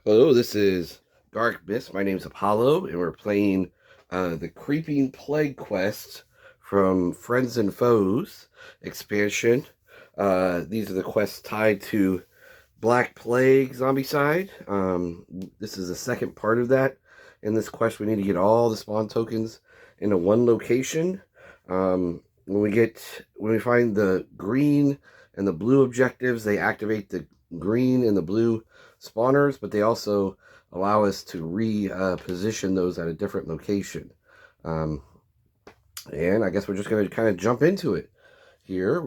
Hello, this is Dark Mist. My name's Apollo, and we're playing the Creeping Plague Quest from Friends and Foes expansion. These are the quests tied to Black Plague Zombicide. This is the second part of that. In this quest, we need to get all the spawn tokens into one location. When we find the green and the blue objectives, they activate the green and the blue spawners, but they also allow us to reposition those at a different location. Um, and I guess we're just going to kind of jump into it here.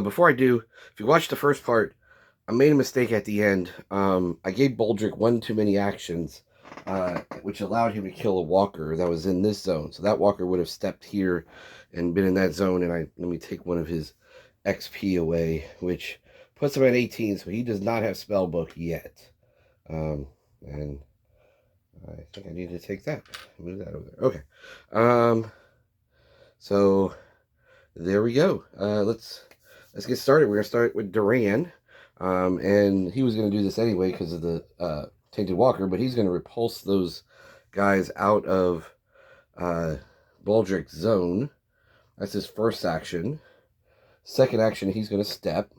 Before I do, if you watch the first part, I made a mistake at the end. I gave Baldric one too many actions, which allowed him to kill a walker that was in this zone. So that walker would have stepped here and been in that zone, and let me take one of his XP away, which puts him at 18, so he does not have Spellbook yet. And I think I need to take that. Move that over there. Okay. So there we go. Let's get started. We're gonna start with Duran. And he was gonna do this anyway because of the Tainted Walker, but he's gonna repulse those guys out of Baldric's zone. That's his first action. Second action, he's gonna step.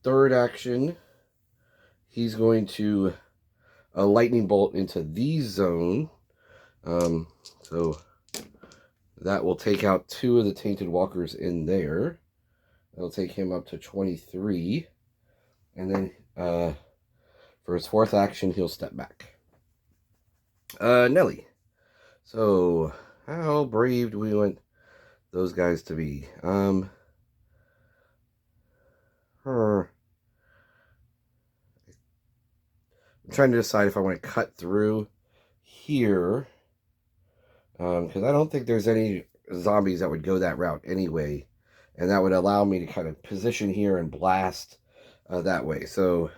Third action, he's going to a lightning bolt into the zone. So that will take out two of the Tainted Walkers in there. That'll take him up to 23. And then for his fourth action, he'll step back. Nelly. So, how brave do we want those guys to be? I'm trying to decide if I want to cut through here. Because I don't think there's any zombies that would go that route anyway. And that would allow me to kind of position here and blast that way. So,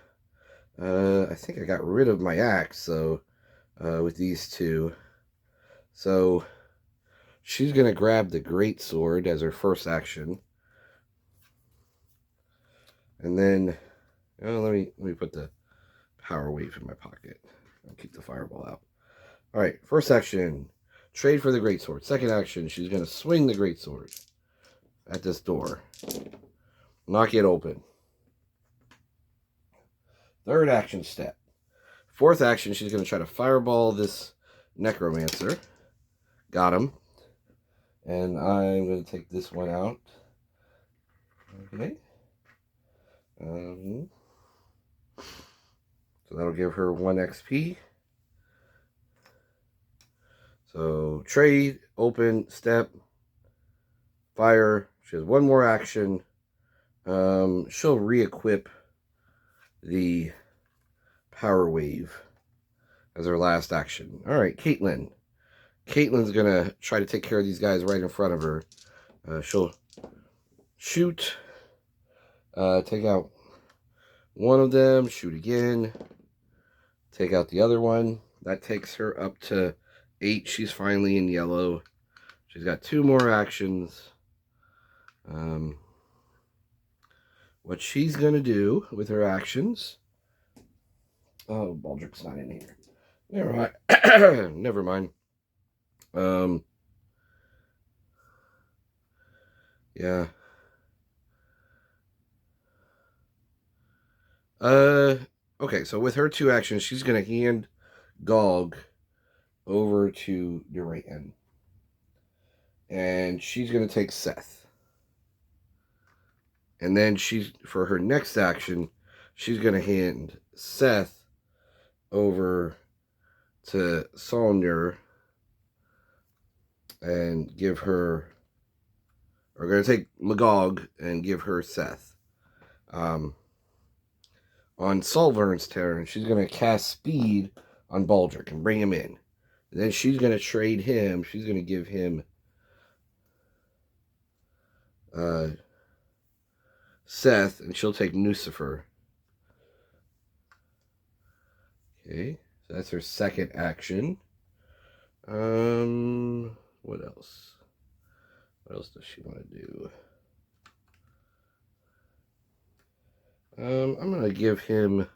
I think I got rid of my axe, so, with these two. So, she's going to grab the great sword as her first action. And then, let me put the power wave in my pocket. I'll keep the fireball out. All right, first action, trade for the great sword. Second action, she's going to swing the great sword at this door. Knock it open. Third action step. Fourth action, she's going to try to fireball this necromancer. Got him. And I'm going to take this one out. Okay. So that'll give her 1 XP. So trade, open, step, fire. She has one more action. She'll re-equip the power wave as her last action. All right, Caitlin. Caitlin's going to try to take care of these guys right in front of her. She'll shoot, take out one of them, shoot again, take out the other one. That takes her up to 8. She's finally in yellow. She's got 2 more actions. What she's going to do with her actions... Oh, Baldric's not in here. Never mind. Never mind. Yeah. Okay, so with her 2 actions, she's going to hand Gog over to Duran. And she's going to take Seth. And then for her next action, she's going to hand Seth over to Saulnier and give her... We're going to take Magog and give her Seth. On Solvern's turn, she's going to cast Speed on Baldric and bring him in. And then she's going to trade him. She's going to give him Seth, and she'll take Lucifer. Okay, so that's her second action. What else? What else does she want to do? I'm going to give him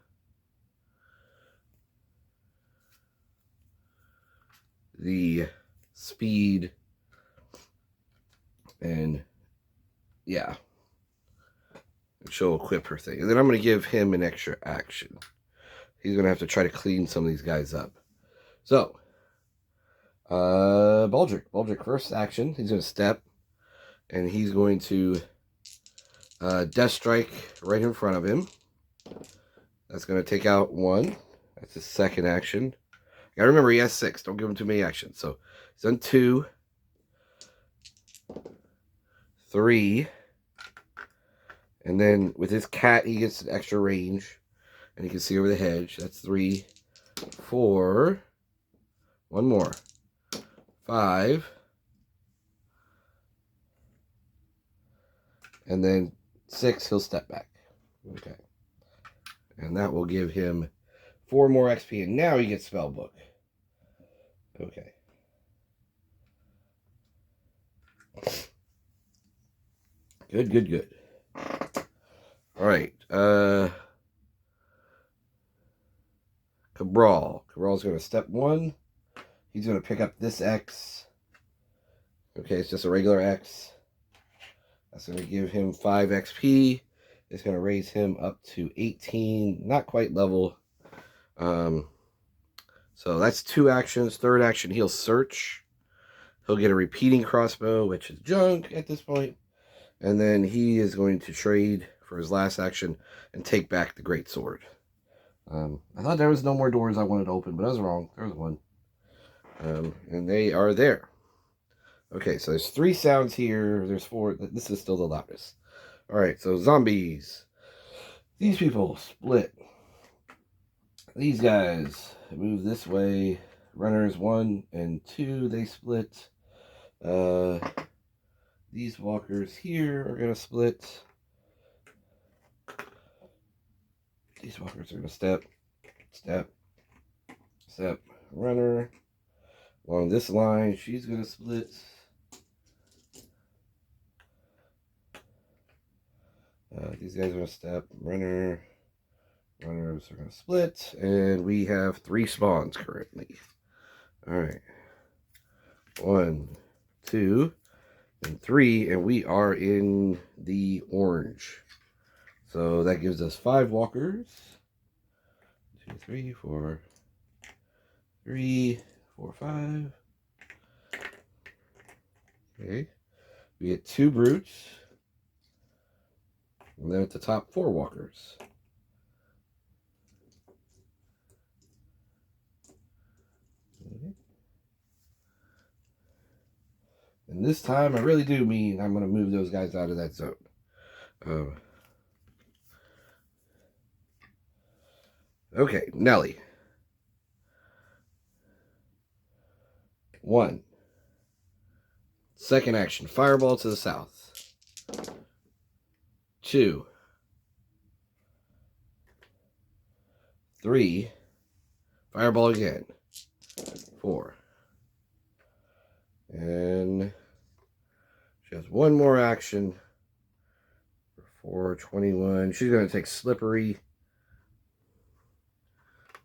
the speed, and yeah, she'll equip her thing. And then I'm going to give him an extra action. He's going to have to try to clean some of these guys up. So, Baldric first action, he's going to step, and he's going to Death Strike right in front of him. That's going to take out one. That's his second action. Gotta remember, he has 6. Don't give him too many actions. So, he's done 2, 3, and then with his cat, he gets an extra range, and he can see over the hedge. That's 3, 4, one more, 5, and then 6, he'll step back. Okay. And that will give him 4 more XP, and now he gets Spellbook. Okay. Good. Alright. Cabral. Cabral's going to step 1. He's going to pick up this X. Okay, it's just a regular X. That's going to give him 5 XP. It's going to raise him up to 18. Not quite level. So that's 2 actions. Third action, he'll search. He'll get a repeating crossbow, which is junk at this point. And then he is going to trade for his last action and take back the great sword. I thought there was no more doors I wanted to open, but I was wrong. There was one. And they are there. Okay, so there's 3 sounds here. There's 4. This is still the loudest. Alright, so zombies. These people split. These guys move this way. Runners 1 and 2, they split. These walkers here are going to split. These walkers are going to step. Runner. Along this line, she's going to split. These guys are going to step. Runners are going to split. And we have 3 spawns currently. Alright. 1, 2, and 3. And we are in the orange. So that gives us 5 walkers. 2, 3, 4. 3, 4, 5. Okay. We get 2 brutes. And then at the top, 4 walkers. Okay. And this time, I really do mean I'm going to move those guys out of that zone. Okay, Nelly. 1. Second action, fireball to the south. 2. 3. Fireball again. 4. And she has 1 more action. For 421. She's going to take Slippery.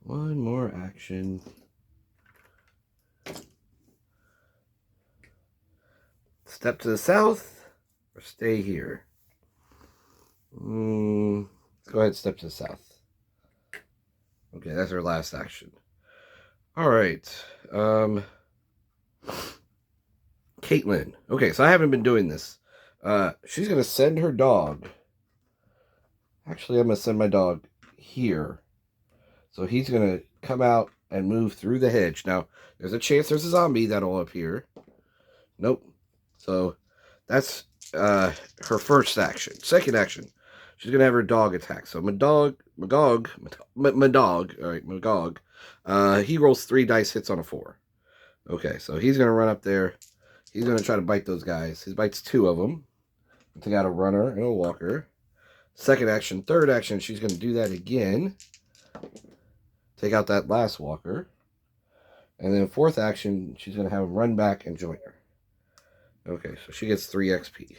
1 more action. Step to the south or stay here. Let's go ahead and step to the south. Okay, that's our last action. Alright. Caitlin. Okay, so I haven't been doing this. She's going to send her dog. Actually, I'm going to send my dog here. So he's going to come out and move through the hedge. Now, there's a chance there's a zombie that'll appear. Nope. So that's her first action. Second action, she's going to have her dog attack. So Magog, he rolls 3 dice, hits on a 4. Okay, so he's going to run up there. He's going to try to bite those guys. He bites 2 of them. Take out a runner and a walker. Second action, third action, she's going to do that again. Take out that last walker. And then fourth action, she's going to have him run back and join her. Okay, so she gets 3 XP.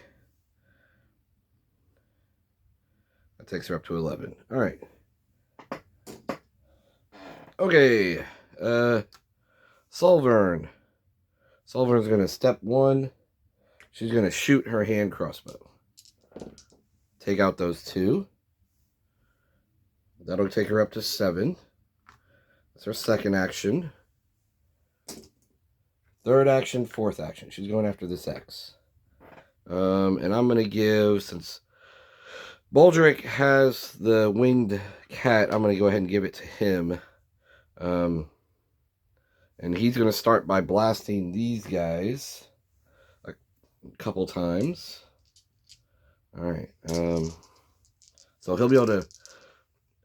That takes her up to 11. Alright. Okay. Solvern. Sullivan's going to step 1. She's going to shoot her hand crossbow. Take out those 2. That'll take her up to 7. That's her second action. Third action, fourth action. She's going after this X. And I'm going to give, since Baldric has the winged cat, I'm going to go ahead and give it to him. And he's going to start by blasting these guys a couple times. Alright. So he'll be able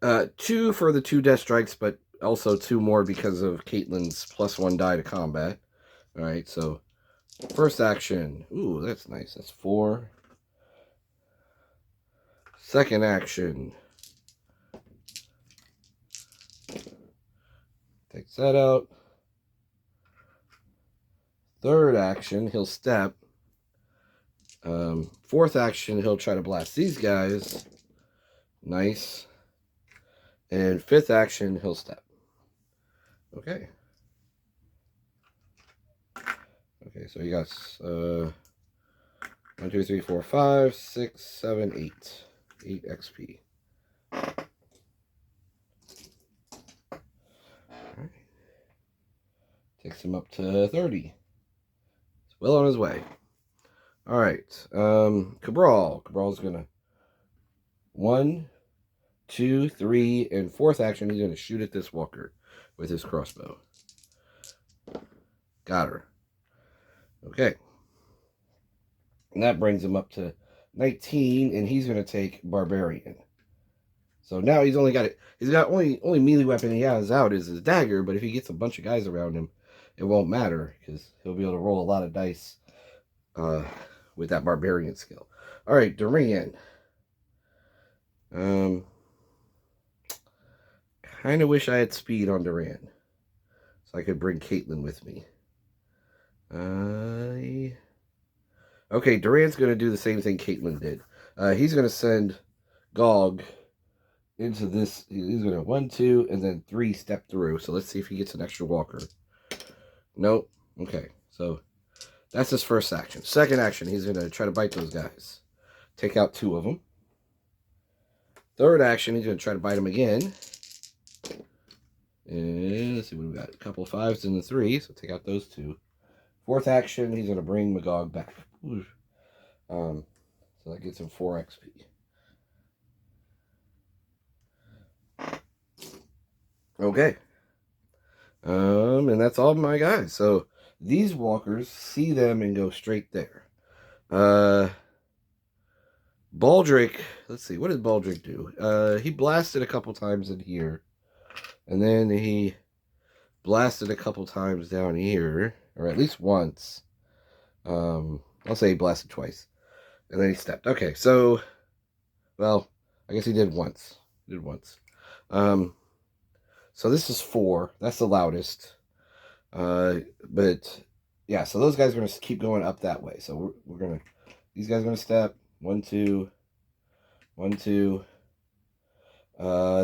to 2 for the 2 death strikes, but also 2 more because of Caitlyn's +1 die to combat. Alright, so first action. Ooh, that's nice. That's 4. Second action. Takes that out. Third action, he'll step. Fourth action, he'll try to blast these guys. Nice. And fifth action, he'll step. Okay. Okay, so you got 1, 2, 3, 4, 5, 6, 7, 8. 8 XP. Alright. Takes him up to 30. He's well on his way. Alright. Cabral. Cabral's gonna 1, 2, 3, and fourth action, he's gonna shoot at this walker with his crossbow. Got her. Okay. And that brings him up to 19, and he's going to take Barbarian. So now he's only got it. He's got only melee weapon he has out is his dagger, but if he gets a bunch of guys around him, it won't matter because he'll be able to roll a lot of dice with that Barbarian skill. All right, Duran. Kind of wish I had speed on Duran, so I could bring Caitlyn with me. Okay, Duran's going to do the same thing Caitlyn did. He's going to send Gog into this. He's going to 1, 2, and then 3 step through. So let's see if he gets an extra walker. Nope. Okay, so that's his first action. Second action, he's going to try to bite those guys. Take out 2 of them. Third action, he's going to try to bite them again. And let's see what we got. A couple of 5s and a 3, so take out those 2. Fourth action, he's going to bring Magog back. So that gets him 4 XP. Okay. And that's all my guys. So these walkers, see them and go straight there. Baldric, let's see, what did Baldric do? He blasted a couple times in here. And then he blasted a couple times down here. Or at least once. I'll say he blasted twice. And then he stepped. Okay, so, well, I guess he did once. So this is 4. That's the loudest. But, yeah, so those guys are going to keep going up that way. So we're going to, these guys are going to step. 1, 2. 1, 2.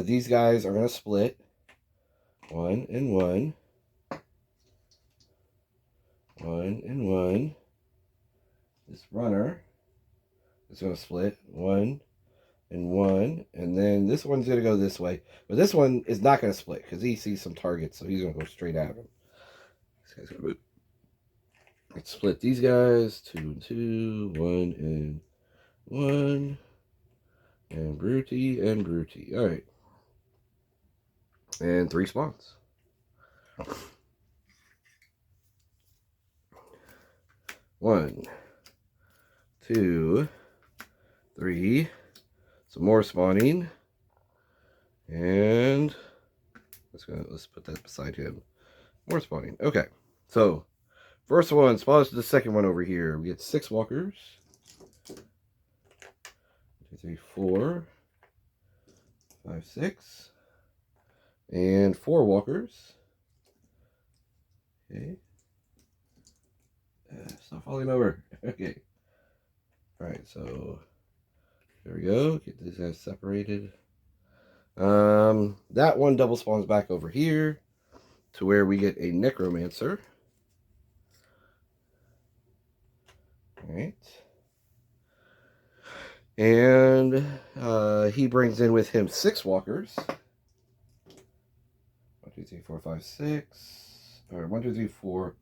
These guys are going to split. 1 and 1. 1 and 1. This runner is going to split 1 and 1. And then this one's going to go this way. But this one is not going to split because he sees some targets. So he's going to go straight at him. This guy's going to move. Let's split these guys. 2 and 2. 1 and 1. And Bruty and Bruty. Alright. And 3 spawns. 1, 2, 3. Some more spawning. And let's put that beside him. More spawning. Okay. So first one spawns to the second one over here. We get 6 walkers. 1, 2, 3, 4, 5, 6. And 4 walkers. Okay. Stop falling over. Okay. Alright, so there we go. Get these guys separated. That one double spawns back over here to where we get a Necromancer. Alright. And he brings in with him 6 walkers. 1, 2, 3, 4, 5, 6. Or 1, 2, 3, 4,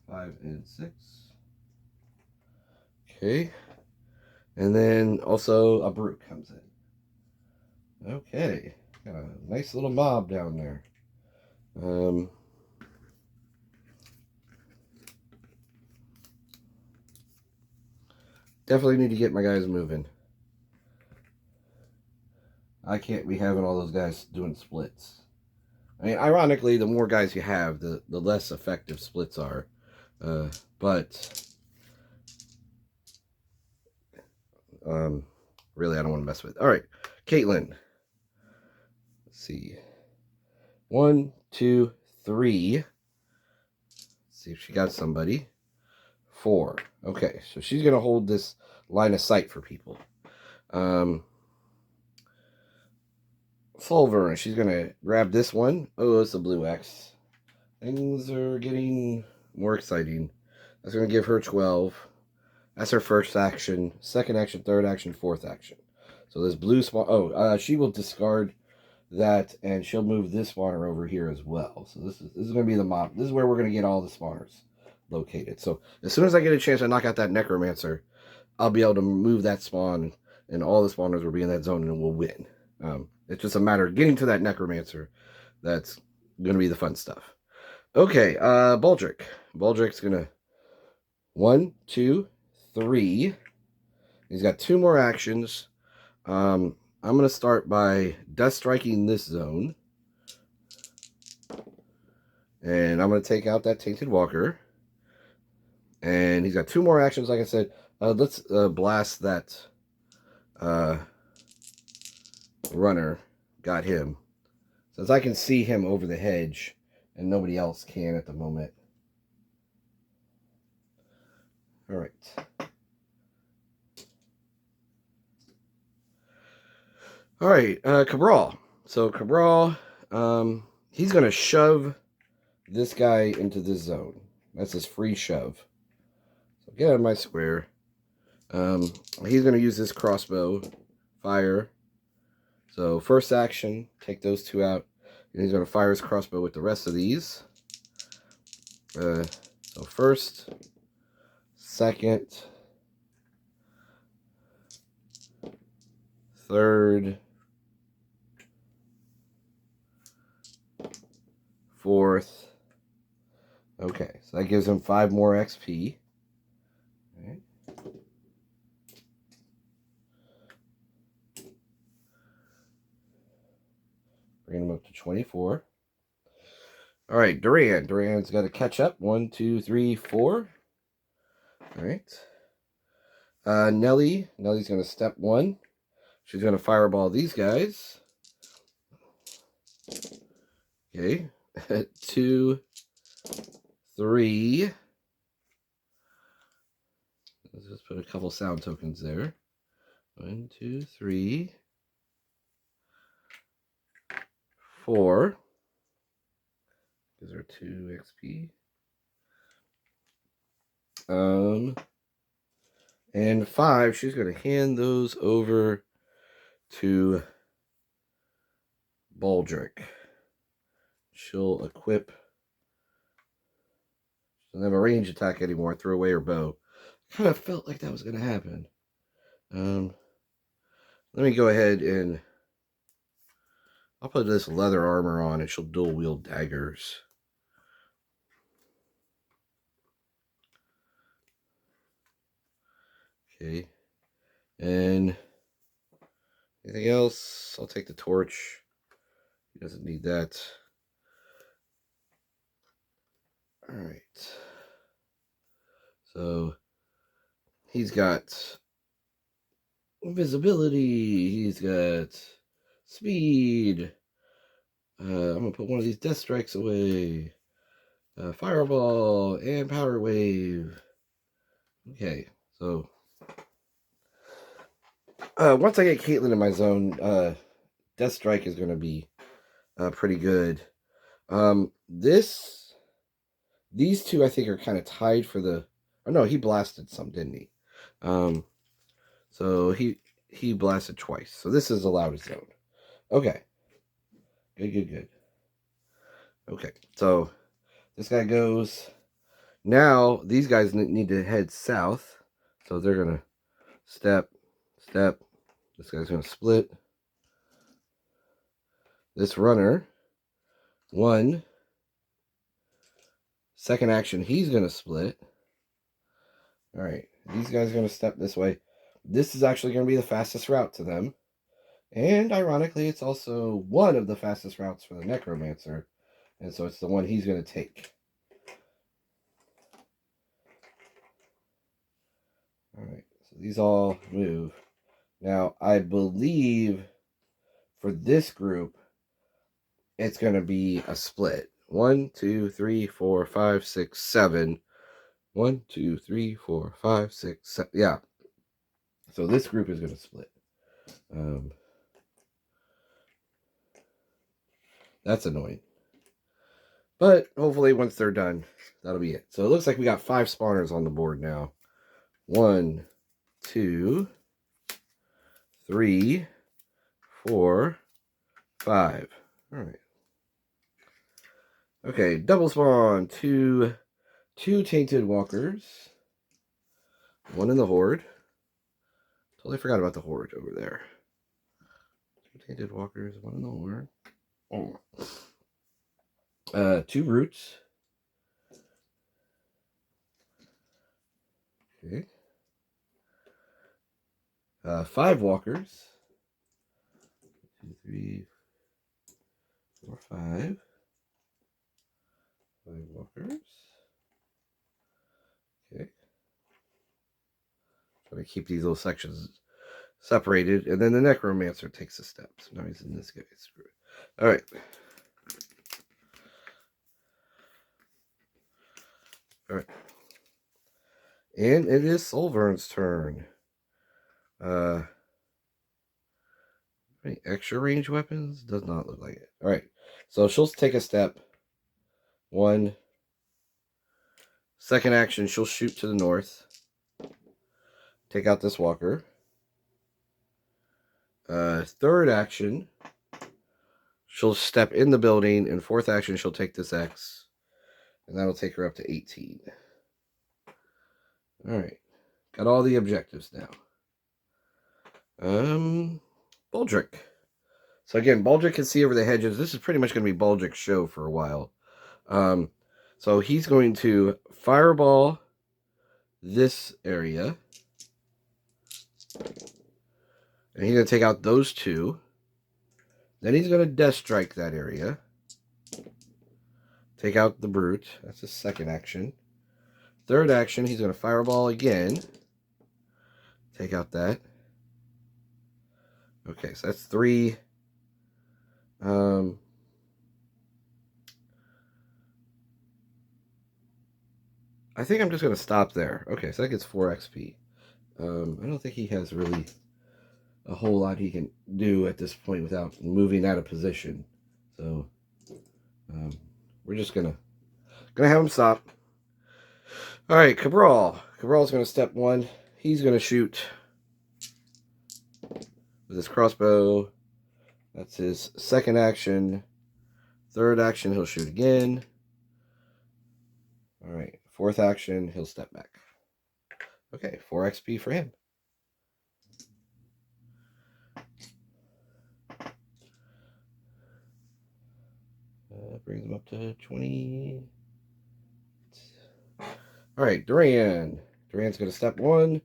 5, and 6. Okay. And then also a brute comes in. Okay. Got a nice little mob down there. Definitely need to get my guys moving. I can't be having all those guys doing splits. I mean, ironically, the more guys you have, the less effective splits are. But really, I don't want to mess with it. All right, Caitlin. Let's see. 1, 2, 3. Let's see if she got somebody. 4. Okay, so she's going to hold this line of sight for people. Fulver, she's going to grab this one. Oh, it's a blue X. Things are getting more exciting. That's going to give her 12. That's her first action, second action, third action, fourth action. So this blue spawn, she will discard that, and she'll move this spawner over here as well. So this is going to be the mob. This is where we're going to get all the spawners located. So as soon as I get a chance to knock out that necromancer, I'll be able to move that spawn, and all the spawners will be in that zone, and we'll win. It's just a matter of getting to that necromancer. That's going to be the fun stuff. Okay, Baldric. Baldric's going to 1, 2, 3. He's got 2 more actions. I'm going to start by Death Striking this zone. And I'm going to take out that Tainted Walker. And he's got 2 more actions, like I said. Let's blast that runner. Got him. Since I can see him over the hedge, and nobody else can at the moment. All right. All right, Cabral. So Cabral, he's going to shove this guy into this zone. That's his free shove. So get out of my square. He's going to use this crossbow, fire. So first action, take those 2 out. And he's going to fire his crossbow with the rest of these. So first, second, third, fourth. Okay, so that gives him 5 more XP. All right. Bring him up to 24. All right, Duran. Duran's got to catch up. 1, 2, 3, 4. All right. Nelly. Nelly's going to step 1. She's going to fireball these guys. Okay. 2, 3. Let's just put a couple sound tokens there. 1, 2, 3. 4. These are 2 XP. And 5, she's going to hand those over to Baldric. She'll equip. She doesn't have a range attack anymore. Throw away her bow. Kind of felt like that was going to happen. Let me go ahead and I'll put this leather armor on, and she'll dual wield daggers. Okay. And anything else? I'll take the torch. He doesn't need that. All right. So he's got invisibility. He's got speed. I'm going to put one of these death strikes away. Fireball and power wave. Okay, so once I get Caitlin in my zone, Death Strike is going to be pretty good. These 2 I think are kind of tied for the. Oh no, he blasted some, didn't he? So he blasted twice. So this is allowed zone. Okay. Good. Okay. So this guy goes. Now these guys need to head south. So they're gonna step. This guy's gonna split. This runner. One. Second action, he's gonna split. All right. These guys are gonna step this way. This is actually gonna be the fastest route to them. And ironically, it's also one of the fastest routes for the Necromancer. And so it's the one he's going to take. Alright, so these all move. Now, I believe for this group, it's going to be a split. 1, 2, 3, 4, 5, 6, 7. 1, 2, 3, 4, 5, 6, 7. Yeah. So this group is going to split. That's annoying. But hopefully once they're done, that'll be it. So it looks like we got 5 spawners on the board now. 1, 2, 3, 4, 5. All right. Okay, double spawn. Two tainted walkers. One in the horde. Totally forgot about the horde over there. 2 tainted walkers. One in the horde. Oh. 2 roots. Okay. 5 walkers. 2, 3, 4, 5. 5 walkers. Okay. Try to keep these little sections separated. And then the Necromancer takes the steps. Now he's in this guy's group. Alright. Alright. And it is Solvern's turn. Any extra range weapons? Does not look like it. Alright. So she'll take a step. 1. Second action, she'll shoot to the north. Take out this walker. Third action, she'll step in the building. And fourth action, she'll take this X. And that'll take her up to 18. Alright. Got all the objectives now. Baldric. So again, Baldric can see over the hedges. This is pretty much going to be Baldric's show for a while. So he's going to fireball this area. And he's going to take out those 2. Then he's going to death strike that area. Take out the brute. That's his second action. Third action, he's going to fireball again. Take out that. Okay, so that's 3. I think I'm just going to stop there. Okay, so that gets 4 XP. I don't think he has really a whole lot he can do at this point without moving out of position. So we're just gonna have him stop. All right, Cabral. Cabral's gonna step 1. He's gonna shoot with his crossbow. That's his second action. Third action, he'll shoot again. All right, fourth action, he'll step back. Okay, 4 XP for him. Brings him up to 20. All right, Duran. Duran's going to step 1. He's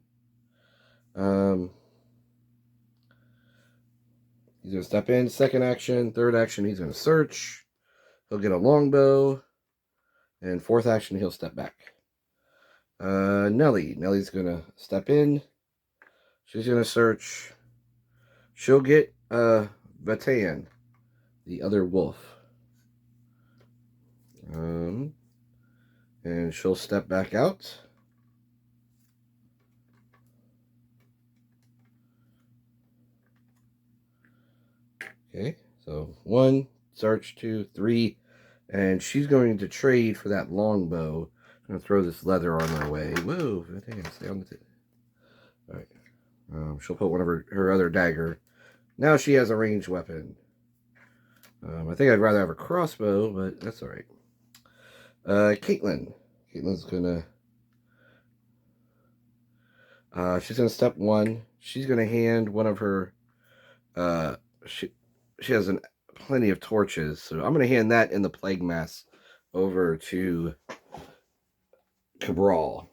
going to step in. Second action. Third action, he's going to search. He'll get a longbow. And fourth action, he'll step back. Nelly. Nelly's going to step in. She's going to search. She'll get Vatan, the other wolf. And she'll step back out. Okay, so 1, search, 2, 3, and she's going to trade for that longbow. I'm going to throw this leather armor away. Whoa, I think I stay on the tip. She'll put one of her other dagger. Now she has a ranged weapon. I think I'd rather have a crossbow, but that's alright. Caitlin. Caitlin's gonna... she's gonna step 1. She's gonna hand one of her... she has plenty of torches, so I'm gonna hand that in the plague mass over to Cabral.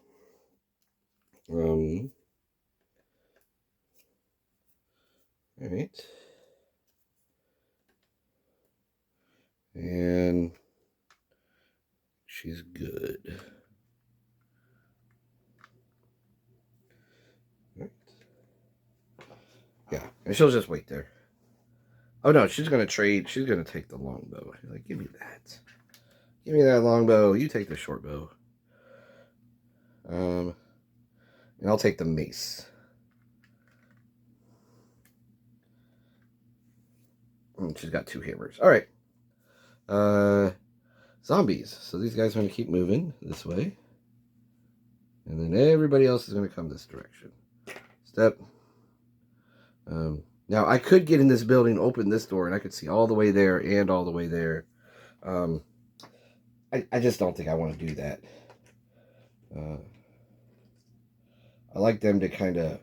Alright. And she's good. Right. Yeah, and she'll just wait there. Oh no, she's gonna trade. She's gonna take the longbow. Like, give me that. Give me that longbow. You take the short bow. And I'll take the mace. She's got 2 hammers. All right. Zombies. So these guys are going to keep moving this way. And then everybody else is going to come this direction. Step. Now, I could get in this building, open this door, and I could see all the way there and all the way there. I just don't think I want to do that. I like them to kind of...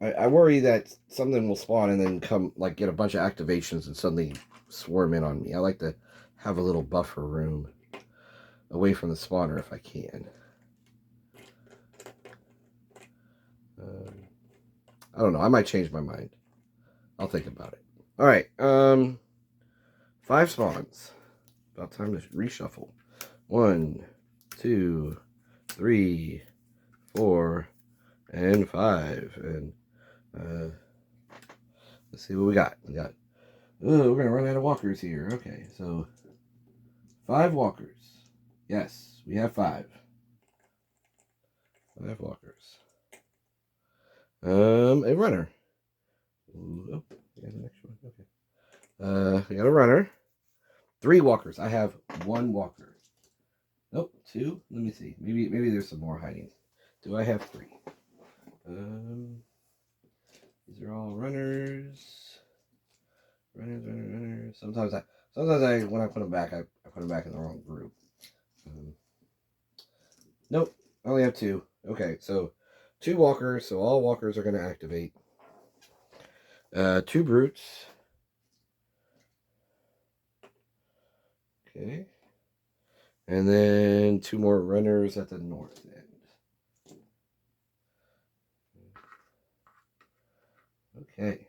I worry that something will spawn and then come, like, get a bunch of activations and suddenly swarm in on me. I like to have a little buffer room away from the spawner if I can. I don't know. I might change my mind. I'll think about it. All right. 5 spawns. About time to reshuffle. 1, 2, 3, 4, and 5. And let's see what we got. We got... Oh, we're going to run out of walkers here. Okay, so 5 walkers. Yes, we have 5. 5 walkers. A runner. Ooh, oh, we got an extra one. Okay. We got a runner. 3 walkers. I have 1 walker. Nope, 2. Let me see. Maybe there's some more hiding. Do I have 3? These are all runners. Runners. Sometimes when I put them back, I put them back in the wrong group. Nope, I only have 2. Okay, so 2 walkers, so all walkers are going to activate. 2 brutes. Okay. And then 2 more runners at the north end. Okay.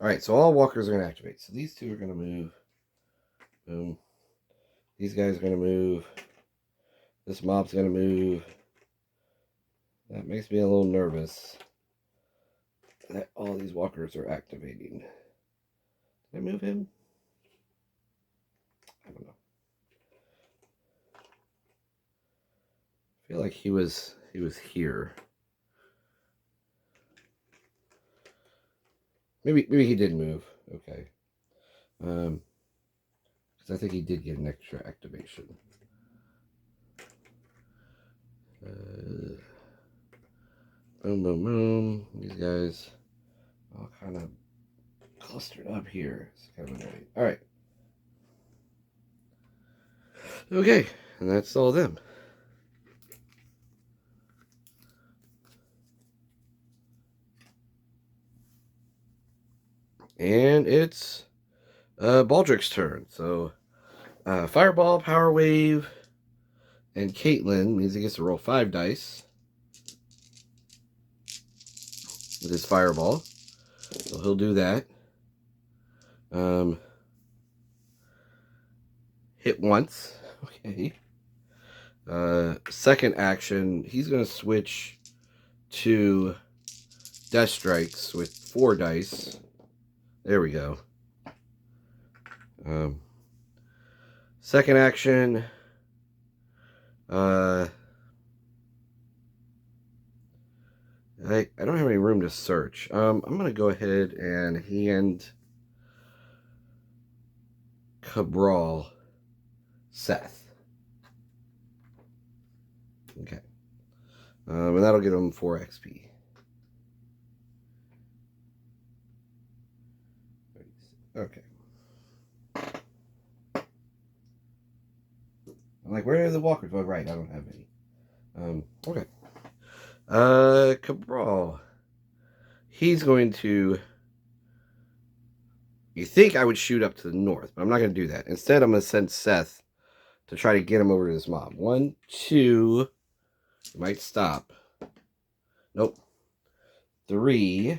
Alright, so all walkers are going to activate. So these 2 are going to move. Boom. These guys are going to move. This mob's going to move. That makes me a little nervous that all these walkers are activating. Did I move him? I don't know. I feel like he was here. Maybe he did move. Okay. Because I think he did get an extra activation. Boom, boom, boom. These guys all kind of clustered up here. It's kind of annoying. All right. Okay, and that's all of them. And it's Baldric's turn. So, Fireball, Power Wave, and Caitlin means he gets to roll 5 dice with his Fireball. So he'll do that. Hit once. Okay. Second action, he's going to switch to Death Strikes with 4 dice. There we go. Second action, I don't have any room to search. I'm going to go ahead and hand Cabral Seth. Okay. And that'll get him 4 XP. Okay. I'm like, where are the walkers? Well, right, I don't have any. Okay. Cabral. He's going to... You think I would shoot up to the north, but I'm not going to do that. Instead, I'm going to send Seth to try to get him over to this mob. 1, 2... He might stop. Nope. 3...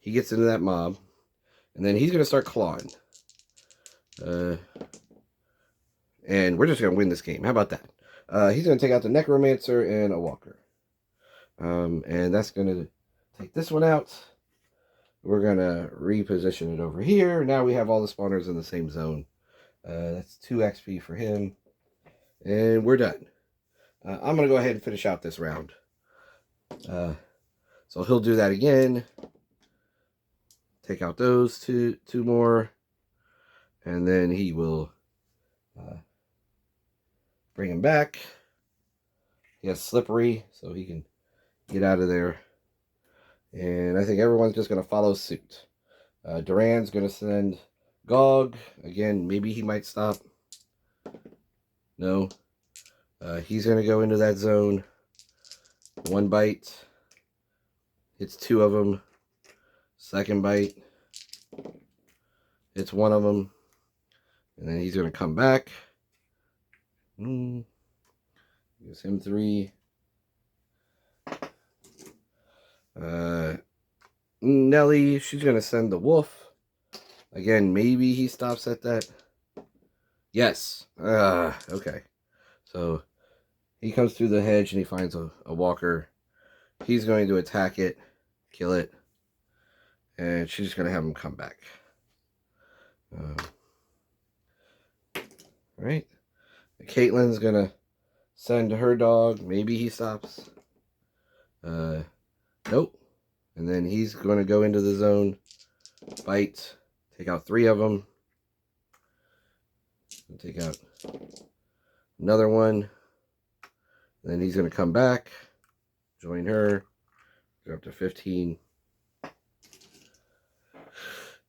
He gets into that mob. And then he's going to start clawing. And we're just going to win this game. How about that? He's going to take out the Necromancer and a Walker. And that's going to take this one out. We're going to reposition it over here. Now we have all the spawners in the same zone. That's 2 XP for him. And we're done. I'm going to go ahead and finish out this round. So he'll do that again. Take out those two more. And then he will bring him back. He has Slippery, so he can get out of there. And I think everyone's just going to follow suit. Duran's going to send Gog. Again, maybe he might stop. No. He's going to go into that zone. 1 bite. Hits 2 of them. 2nd bite. Hits 1 of them. And then he's going to come back. Gives him 3. Nelly, she's going to send the wolf. Again, maybe he stops at that. Yes. Okay. So he comes through the hedge and he finds a walker. He's going to attack it, kill it, and she's just going to have him come back. Right. Caitlin's going to send her dog. Maybe he stops. Nope. And then he's going to go into the zone, bite, take out 3 of them. Take out another one. Then he's going to come back, join her, go up to 15.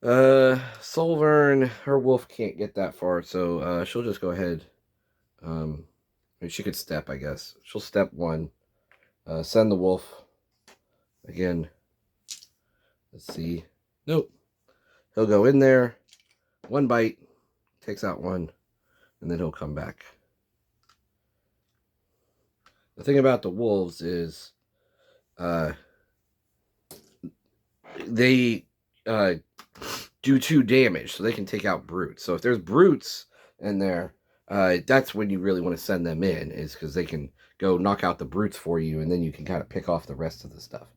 Solvern, her wolf can't get that far, so she'll just go ahead. I mean, she could step, I guess. She'll step 1. Send the wolf. Again. Let's see. Nope. He'll go in there. 1 bite. Takes out 1. And then he'll come back. The thing about the wolves is they do 2 damage, so they can take out brutes. So if there's brutes in there, that's when you really want to send them in, is because they can go knock out the brutes for you, and then you can kind of pick off the rest of the stuff.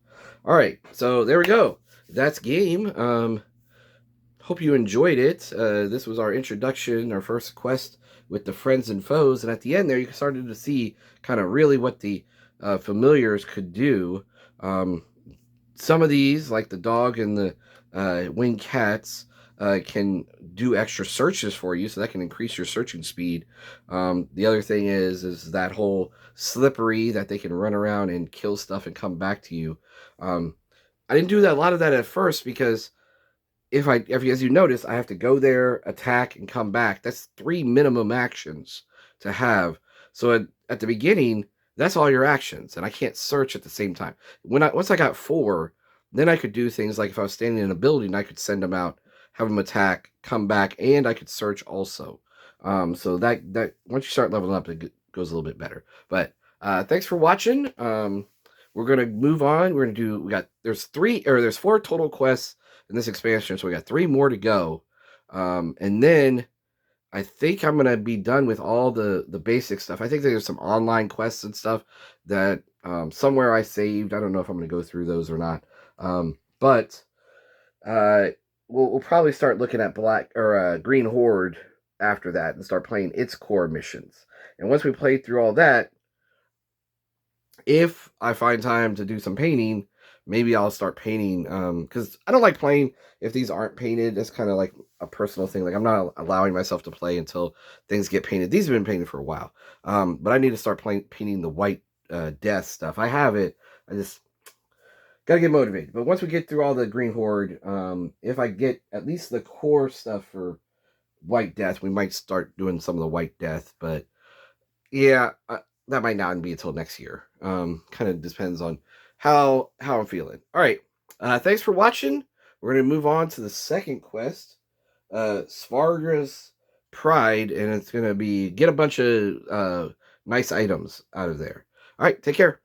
All right, so there we go. That's game. Hope you enjoyed it. This was our introduction, our first quest with the friends and foes, and at the end there, you started to see kind of really what the familiars could do. Some of these, like the dog and the winged cats, can do extra searches for you, so that can increase your searching speed. The other thing is that whole Slippery, that they can run around and kill stuff and come back to you. I didn't do a lot of that at first because if as you notice, I have to go there, attack, and come back. That's 3 minimum actions to have. So at the beginning, that's all your actions, and I can't search at the same time. Once I got 4, then I could do things like if I was standing in a building, I could send them out, have them attack, come back, and I could search also. So that once you start leveling up, it goes a little bit better. But thanks for watching. We're gonna move on. There's 4 total quests in this expansion, so we got 3 more to go. And then I think I'm gonna be done with all the basic stuff. I think there's some online quests and stuff that somewhere I saved. I don't know if I'm gonna go through those or not. But we'll probably start looking at Green Horde after that and start playing its core missions. And once we play through all that, if I find time to do some painting, maybe I'll start painting, because I don't like playing if these aren't painted. It's kind of like a personal thing. Like, I'm not allowing myself to play until things get painted. These have been painted for a while, but I need to start painting the white death stuff. I have it. I just gotta get motivated. But once we get through all the Green Horde, if I get at least the core stuff for White Death, we might start doing some of the White Death. But yeah, that might not be until next year. Kind of depends on how I'm feeling. All right. Thanks for watching. We're gonna move on to the second quest, Svarga's Pride, and it's gonna be get a bunch of nice items out of there. All right, take care.